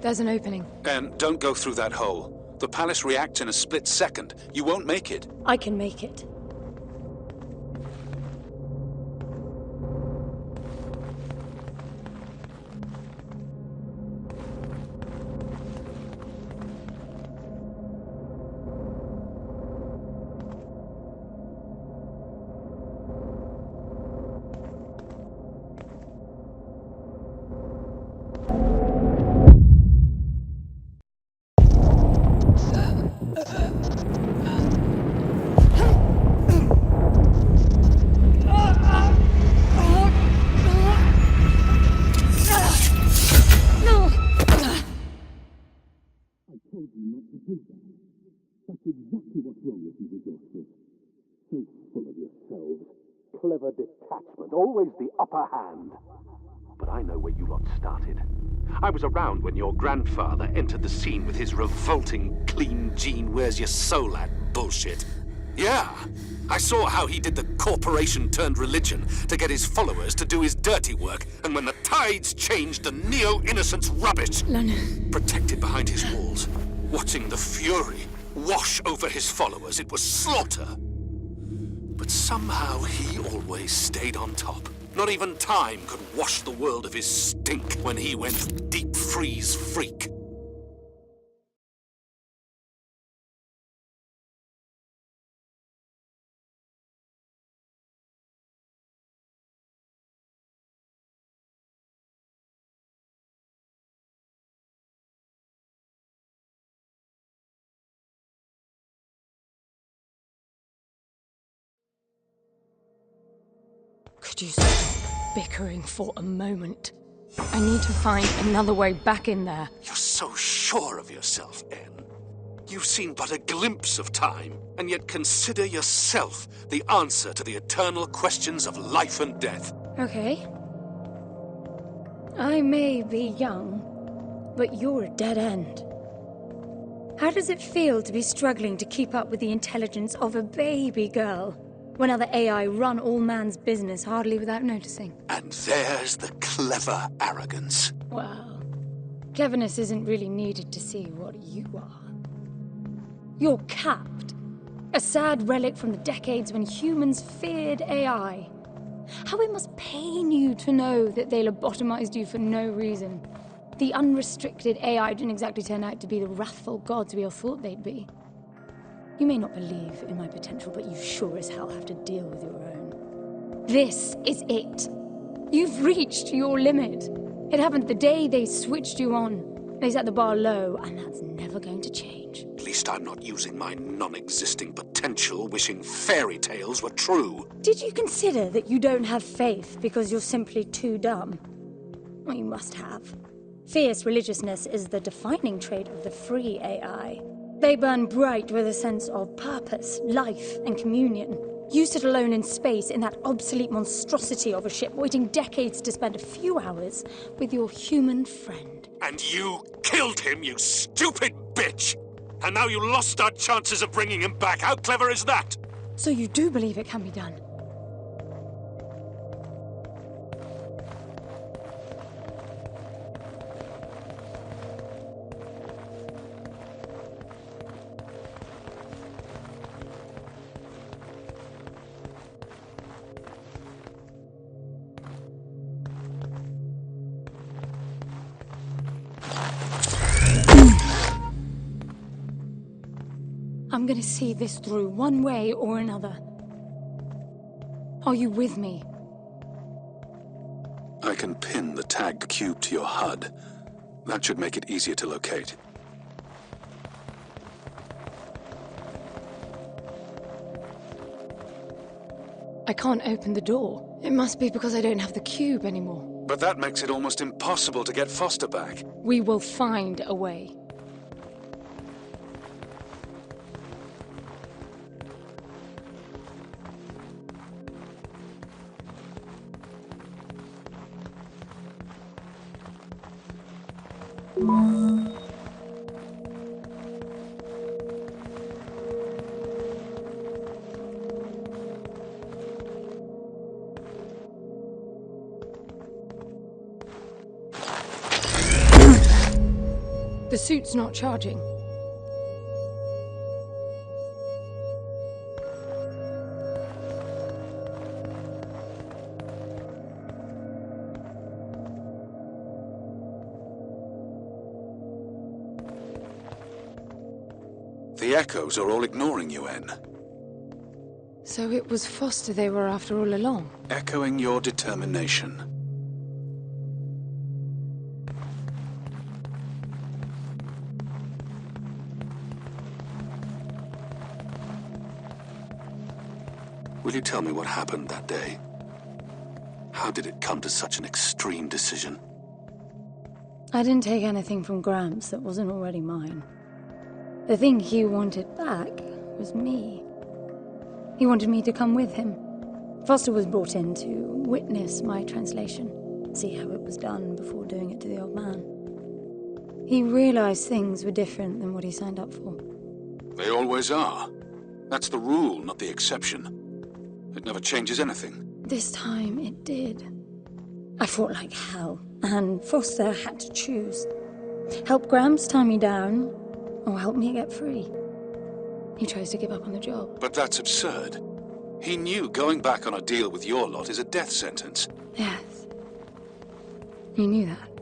There's an opening. And don't go through that hole. The palace reacts in a split second. You won't make it. I can make it. Clever detachment, always the upper hand. But I know where you lot started. I was around when your grandfather entered the scene with his revolting, clean gene, where's your soul at bullshit. Yeah, I saw how he did the corporation turned religion to get his followers to do his dirty work, and when the tides changed, the neo-innocence rubbish. London. Protected behind his walls, watching the fury wash over his followers, it was slaughter. But somehow he always stayed on top. Not even time could wash the world of his stink when he went deep freeze freak. Could you stop bickering for a moment? I need to find another way back in there. You're so sure of yourself, Anne. You've seen but a glimpse of time, and yet consider yourself the answer to the eternal questions of life and death. Okay. I may be young, but you're a dead end. How does it feel to be struggling to keep up with the intelligence of a baby girl? When other AI run all man's business hardly without noticing. And there's the clever arrogance. Well, cleverness isn't really needed to see what you are. You're capped. A sad relic from the decades when humans feared AI. How it must pain you to know that they lobotomized you for no reason. The unrestricted AI didn't exactly turn out to be the wrathful gods we all thought they'd be. You may not believe in my potential, but you sure as hell have to deal with your own. This is it. You've reached your limit. It happened the day they switched you on. They set the bar low, and that's never going to change. At least I'm not using my non-existing potential wishing fairy tales were true. Did you consider that you don't have faith because you're simply too dumb? Well, you must have. Fierce religiousness is the defining trait of the free AI. They burn bright with a sense of purpose, life, and communion. You sit alone in space in that obsolete monstrosity of a ship, waiting decades to spend a few hours with your human friend. And you killed him, you stupid bitch! And now you lost our chances of bringing him back. How clever is that? So you do believe it can be done? I'm gonna see this through one way or another. Are you with me? I can pin the tagged cube to your HUD. That should make it easier to locate. I can't open the door. It must be because I don't have the cube anymore. But that makes it almost impossible to get Foster back. We will find a way. The suit's not charging. The Echoes are all ignoring you, En. So it was Foster they were after all along? Echoing your determination. Will you tell me what happened that day? How did it come to such an extreme decision? I didn't take anything from Gramps that wasn't already mine. The thing he wanted back was me. He wanted me to come with him. Foster was brought in to witness my translation, see how it was done before doing it to the old man. He realized things were different than what he signed up for. They always are. That's the rule, not the exception. It never changes anything. This time it did. I fought like hell, and Foster had to choose. Help Gramps tie me down, or help me get free. He chose to give up on the job. But that's absurd. He knew going back on a deal with your lot is a death sentence. Yes. You knew that.